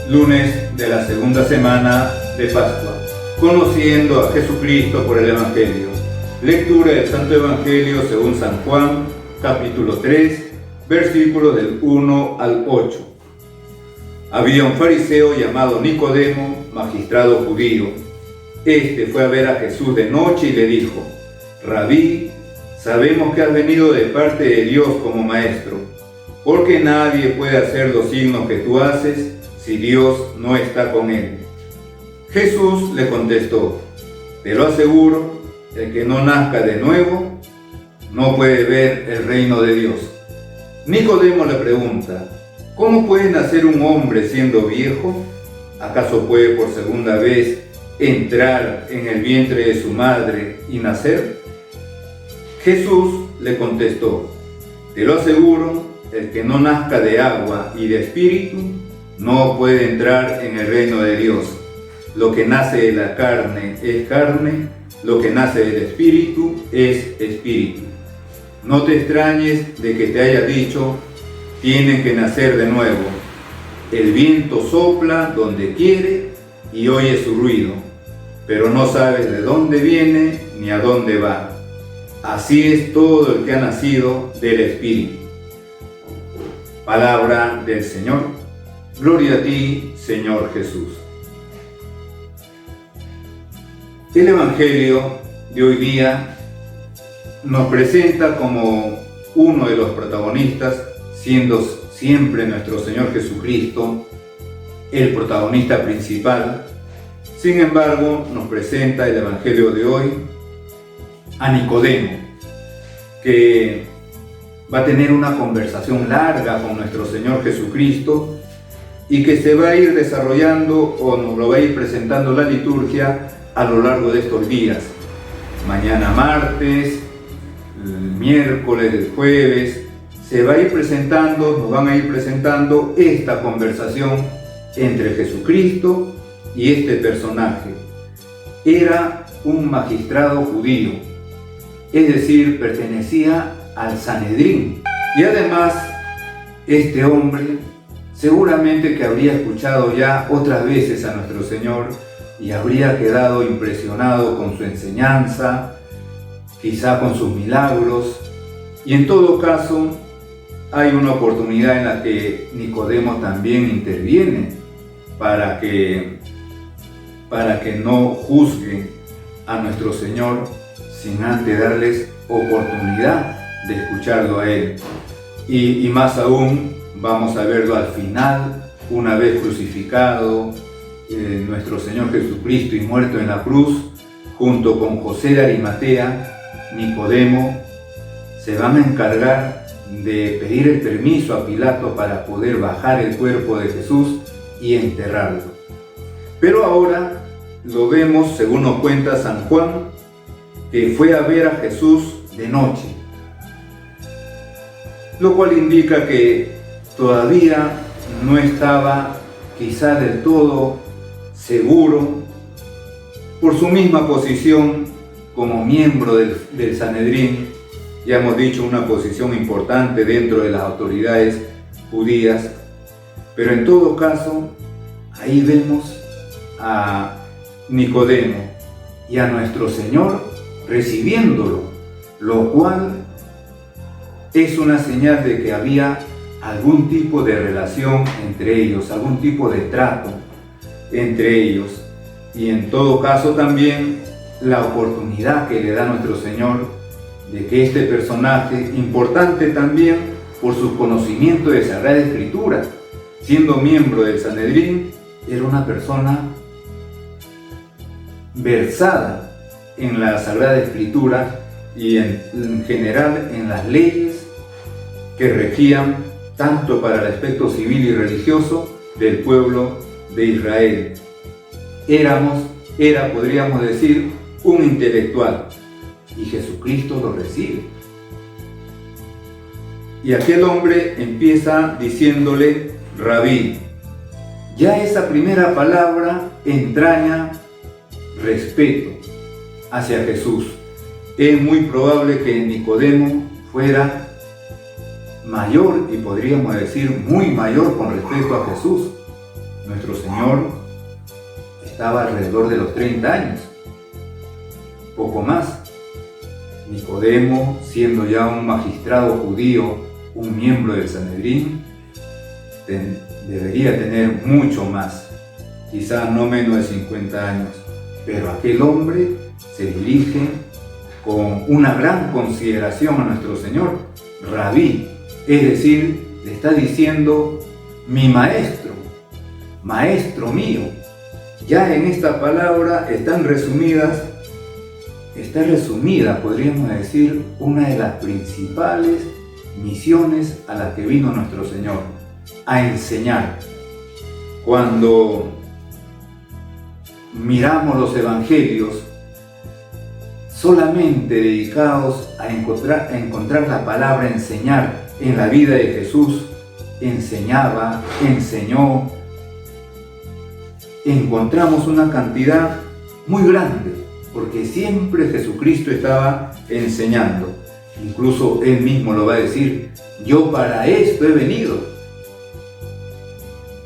Lunes de la segunda semana de Pascua. Conociendo a Jesucristo por el Evangelio. Lectura del Santo Evangelio según San Juan, capítulo 3, versículos del 1 al 8. Había un fariseo llamado Nicodemo, magistrado judío. Este fue a ver a Jesús de noche y le dijo: Rabí, sabemos que has venido de parte de Dios como maestro, porque nadie puede hacer los signos que tú haces si Dios no está con él. Jesús le contestó: te lo aseguro, el que no nazca de nuevo no puede ver el reino de Dios. Nicodemo le pregunta: ¿cómo puede nacer un hombre siendo viejo? ¿Acaso puede por segunda vez entrar en el vientre de su madre y nacer? Jesús le contestó: te lo aseguro, el que no nazca de agua y de espíritu no puede entrar en el reino de Dios. Lo que nace de la carne es carne, lo que nace del espíritu es espíritu. No te extrañes de que te haya dicho: tienen que nacer de nuevo. El viento sopla donde quiere y oye su ruido, pero no sabes de dónde viene ni a dónde va. Así es todo el que ha nacido del Espíritu. Palabra del Señor. Gloria a ti, Señor Jesús. El Evangelio de hoy día nos presenta como uno de los protagonistas, siendo siempre nuestro Señor Jesucristo el protagonista principal. Sin embargo, nos presenta el Evangelio de hoy a Nicodemo, que va a tener una conversación larga con nuestro Señor Jesucristo y que se va a ir desarrollando o nos lo va a ir presentando la liturgia a lo largo de estos días. Mañana martes, el miércoles, el jueves, se va a ir presentando, nos van a ir presentando esta conversación entre Jesucristo y este personaje. Era un magistrado judío, es decir, pertenecía al Sanedrín. Y además, este hombre seguramente que habría escuchado ya otras veces a nuestro Señor y habría quedado impresionado con su enseñanza, quizá con sus milagros. Y en todo caso, hay una oportunidad en la que Nicodemo también interviene para que no juzguen a nuestro Señor sin antes darles oportunidad de escucharlo a Él. Y más aún, vamos a verlo al final, una vez crucificado, nuestro Señor Jesucristo y muerto en la cruz, junto con José de Arimatea, Nicodemo se van a encargar de pedir el permiso a Pilato para poder bajar el cuerpo de Jesús y enterrarlo. Pero ahora lo vemos, según nos cuenta San Juan, que fue a ver a Jesús de noche, lo cual indica que todavía no estaba quizá del todo seguro por su misma posición como miembro del Sanedrín. Ya hemos dicho, una posición importante dentro de las autoridades judías, pero en todo caso ahí vemos a Nicodemo y a nuestro Señor recibiéndolo, lo cual es una señal de que había algún tipo de relación entre ellos, algún tipo de trato entre ellos, y en todo caso también la oportunidad que le da nuestro Señor de que este personaje, importante también por su conocimiento de Sagrada Escritura, siendo miembro del Sanedrín, era una persona versada en la Sagrada Escritura y en general en las leyes que regían tanto para el aspecto civil y religioso del pueblo de Israel. Era, podríamos decir, un intelectual, y Jesucristo lo recibe. Y aquel hombre empieza diciéndole Rabí. Ya esa primera palabra entraña respeto hacia Jesús. Es muy probable que Nicodemo fuera mayor, y podríamos decir muy mayor con respecto a Jesús. nuestro Señor estaba alrededor de los 30 años, poco más. Nicodemo, siendo ya un magistrado judío, un miembro del Sanedrín, debería tener mucho más, quizás no menos de 50 años, pero aquel hombre se dirige con una gran consideración a nuestro Señor, Rabí, es decir, le está diciendo mi maestro, maestro mío. Ya en esta palabra está resumida, podríamos decir, una de las principales misiones a las que vino nuestro Señor, a enseñar. Cuando miramos los evangelios, solamente dedicados a encontrar la palabra enseñar en la vida de Jesús, enseñaba, enseñó, encontramos una cantidad muy grande, porque siempre Jesucristo estaba enseñando. Incluso Él mismo lo va a decir, yo para esto he venido,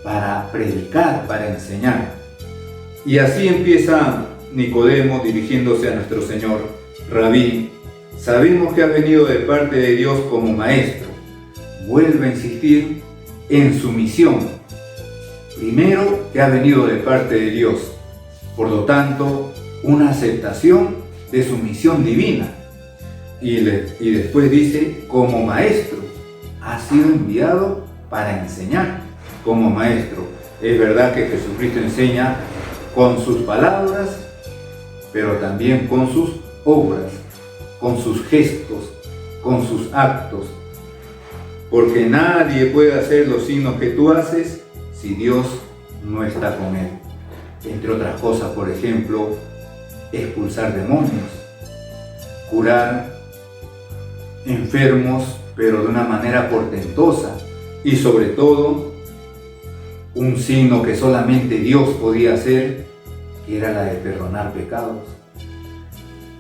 para predicar, para enseñar. Y así empieza Nicodemo dirigiéndose a nuestro Señor, Rabí, sabemos que ha venido de parte de Dios como maestro. Vuelve a insistir en su misión. Primero, que ha venido de parte de Dios. Por lo tanto, una aceptación de su misión divina. Y después dice, como maestro, ha sido enviado para enseñar como maestro. Es verdad que Jesucristo enseña con sus palabras, pero también con sus obras, con sus gestos, con sus actos. Porque nadie puede hacer los signos que tú haces si Dios no está con él. Entre otras cosas, por ejemplo, expulsar demonios, curar enfermos, pero de una manera portentosa, y sobre todo, un signo que solamente Dios podía hacer, que era la de perdonar pecados.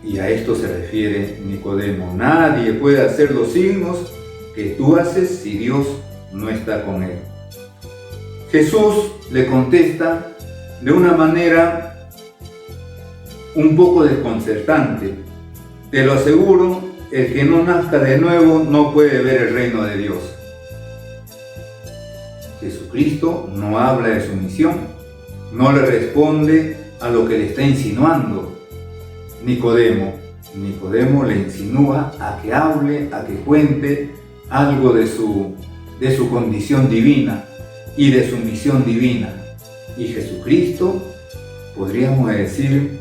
Y a esto se refiere Nicodemo. Nadie puede hacer los signos que tú haces si Dios no está con él. Jesús le contesta de una manera un poco desconcertante. Te lo aseguro, el que no nazca de nuevo no puede ver el reino de Dios. Jesucristo no habla de su misión, no le responde a lo que le está insinuando Nicodemo. Nicodemo le insinúa a que hable, a que cuente algo de su condición divina y de su misión divina. Y Jesucristo, podríamos decir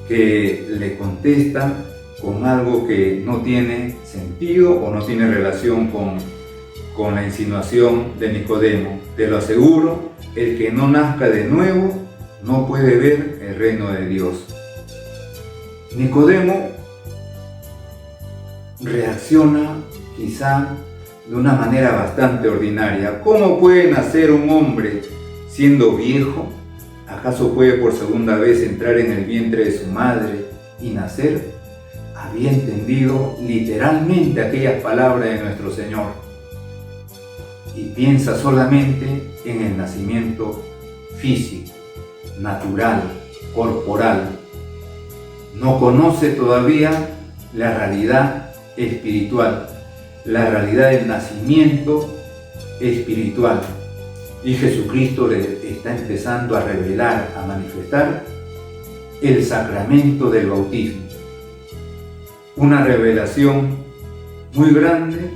que le contesta con algo que no tiene sentido o no tiene relación con la insinuación de Nicodemo. Te lo aseguro, el que no nazca de nuevo no puede ver el reino de Dios. Nicodemo reacciona quizá de una manera bastante ordinaria. ¿Cómo puede nacer un hombre siendo viejo? ¿Acaso puede por segunda vez entrar en el vientre de su madre y nacer? Había entendido literalmente aquellas palabras de nuestro Señor y piensa solamente en el nacimiento físico, natural, corporal. No conoce todavía la realidad espiritual, la realidad del nacimiento espiritual. Y Jesucristo le está empezando a revelar, a manifestar el sacramento del bautismo. Una revelación muy grande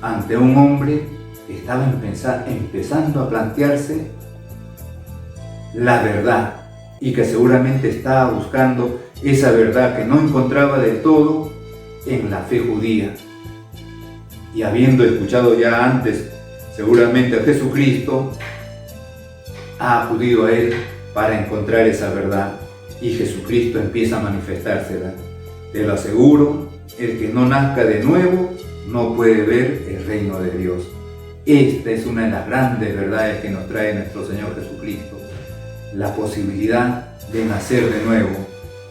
ante un hombre que estaba empezando a plantearse la verdad y que seguramente estaba buscando esa verdad que no encontraba del todo en la fe judía. Y habiendo escuchado ya antes seguramente a Jesucristo, ha acudido a él para encontrar esa verdad. Y Jesucristo empieza a manifestársela. Te lo aseguro, el que no nazca de nuevo no puede ver el reino de Dios. Esta es una de las grandes verdades que nos trae nuestro Señor Jesucristo. La posibilidad de nacer de nuevo,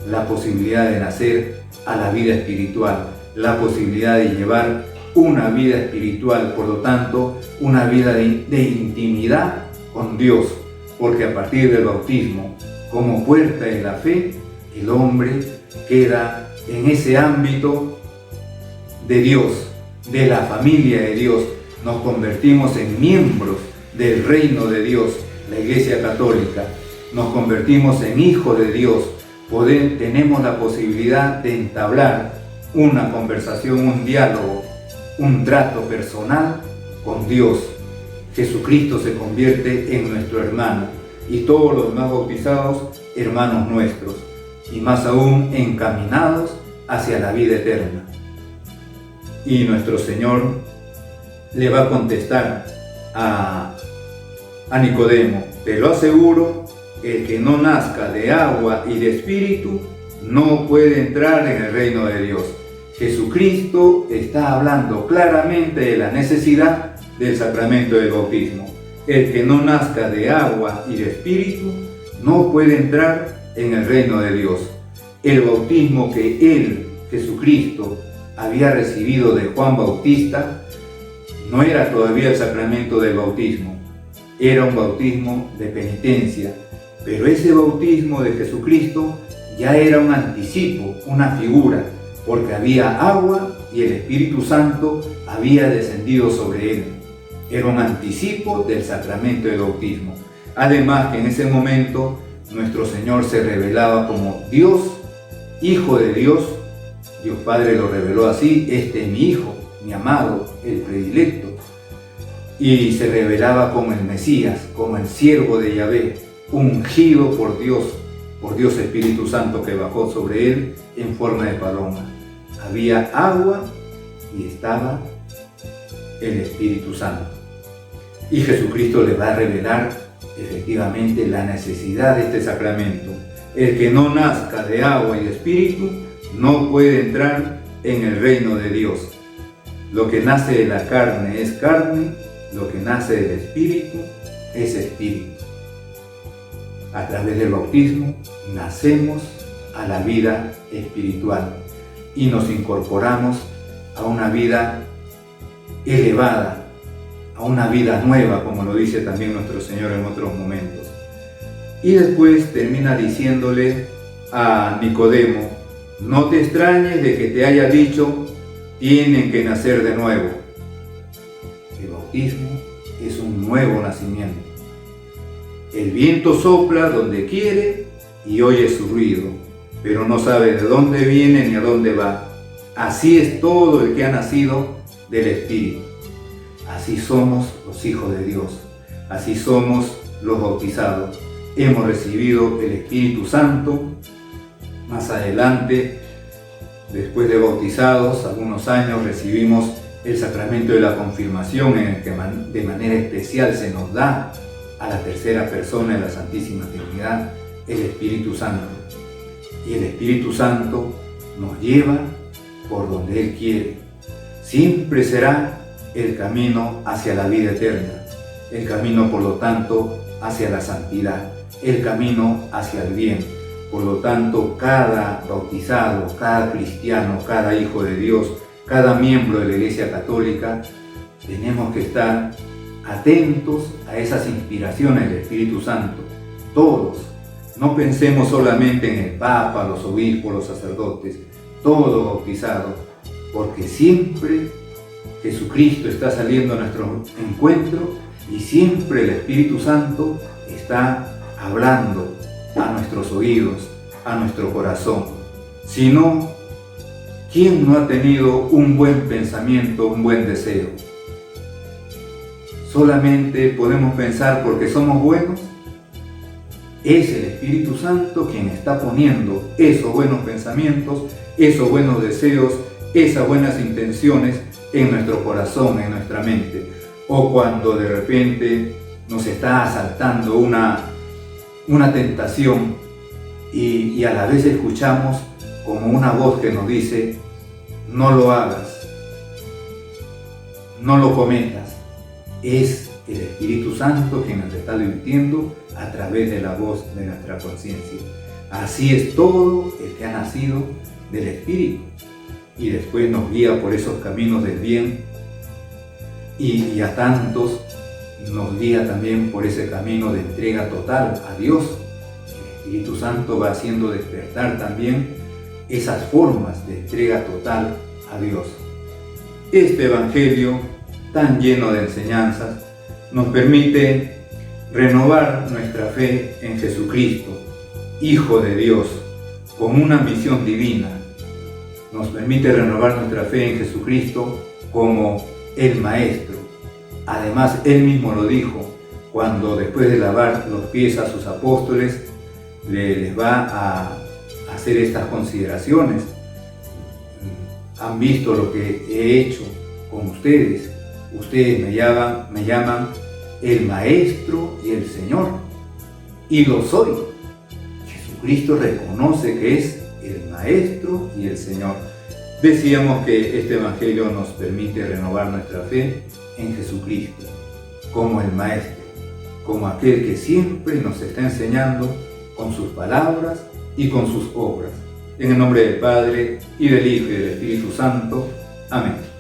la posibilidad de nacer a la vida espiritual, la posibilidad de llevar una vida espiritual, por lo tanto, una vida de intimidad con Dios, porque a partir del bautismo, como puerta de la fe, el hombre queda en ese ámbito de Dios, de la familia de Dios. Nos convertimos en miembros del reino de Dios, la Iglesia Católica. Nos convertimos en hijos de Dios. Tenemos la posibilidad de entablar una conversación, un diálogo, un trato personal con Dios. Jesucristo se convierte en nuestro hermano y todos los demás bautizados, hermanos nuestros, y más aún encaminados hacia la vida eterna. Y nuestro Señor le va a contestar a Nicodemo: te lo aseguro, el que no nazca de agua y de espíritu no puede entrar en el reino de Dios. Jesucristo está hablando claramente de la necesidad del sacramento del bautismo. El que no nazca de agua y de espíritu no puede entrar en el reino de Dios. El bautismo que Él, Jesucristo, había recibido de Juan Bautista no era todavía el sacramento del bautismo, era un bautismo de penitencia, pero ese bautismo de Jesucristo ya era un anticipo, una figura, porque había agua y el Espíritu Santo había descendido sobre él. Era un anticipo del sacramento del bautismo. Además que en ese momento nuestro Señor se revelaba como Dios, Hijo de Dios. Dios Padre lo reveló así: este es mi Hijo, mi amado, el predilecto. Y se revelaba como el Mesías, como el siervo de Yahvé, ungido por Dios Espíritu Santo, que bajó sobre él en forma de paloma. Había agua y estaba el Espíritu Santo. Y Jesucristo le va a revelar efectivamente la necesidad de este sacramento. El que no nazca de agua y de espíritu no puede entrar en el reino de Dios. Lo que nace de la carne es carne, lo que nace del espíritu es espíritu. A través del bautismo nacemos a la vida espiritual y nos incorporamos a una vida elevada, a una vida nueva, como lo dice también nuestro Señor en otros momentos. Y después termina diciéndole a Nicodemo: no te extrañes de que te haya dicho, tienen que nacer de nuevo. El bautismo es un nuevo nacimiento. El viento sopla donde quiere y oye su ruido, pero no sabe de dónde viene ni a dónde va. Así es todo el que ha nacido del Espíritu. Así somos los hijos de Dios. Así somos los bautizados. Hemos recibido el Espíritu Santo. Más adelante, después de bautizados, algunos años, recibimos el sacramento de la confirmación, en el que de manera especial se nos da a la tercera persona de la Santísima Trinidad el Espíritu Santo. Y el Espíritu Santo nos lleva por donde Él quiere. Siempre será el camino hacia la vida eterna, el camino, por lo tanto, hacia la santidad, el camino hacia el bien. Por lo tanto, cada bautizado, cada cristiano, cada hijo de Dios, cada miembro de la Iglesia Católica, tenemos que estar atentos a esas inspiraciones del Espíritu Santo. Todos. No pensemos solamente en el Papa, los obispos, los sacerdotes, todo bautizado, porque siempre Jesucristo está saliendo a nuestro encuentro y siempre el Espíritu Santo está hablando a nuestros oídos, a nuestro corazón. Si no, ¿quién no ha tenido un buen pensamiento, un buen deseo? Solamente podemos pensar porque somos buenos. Es el Espíritu Santo quien está poniendo esos buenos pensamientos, esos buenos deseos, esas buenas intenciones en nuestro corazón, en nuestra mente. O cuando de repente nos está asaltando una tentación y a la vez escuchamos como una voz que nos dice: no lo hagas, no lo cometas. Es el Espíritu Santo quien nos está advirtiendo a través de la voz de nuestra conciencia. Así es todo el que ha nacido del Espíritu. y después nos guía por esos caminos del bien, y a tantos nos guía también por ese camino de entrega total a Dios. El Espíritu Santo va haciendo despertar también esas formas de entrega total a Dios. Este Evangelio, tan lleno de enseñanzas, nos permite renovar nuestra fe en Jesucristo, Hijo de Dios, con una misión divina. Nos permite renovar nuestra fe en Jesucristo como el Maestro. Además, Él mismo lo dijo, cuando después de lavar los pies a sus apóstoles, les va a hacer estas consideraciones. Han visto lo que he hecho con ustedes. Ustedes me llaman el Maestro y el Señor, y lo soy. Jesucristo reconoce que es el Maestro y el Señor. Decíamos que este Evangelio nos permite renovar nuestra fe en Jesucristo, como el Maestro, como aquel que siempre nos está enseñando con sus palabras y con sus obras. En el nombre del Padre, y del Hijo, y del Espíritu Santo. Amén.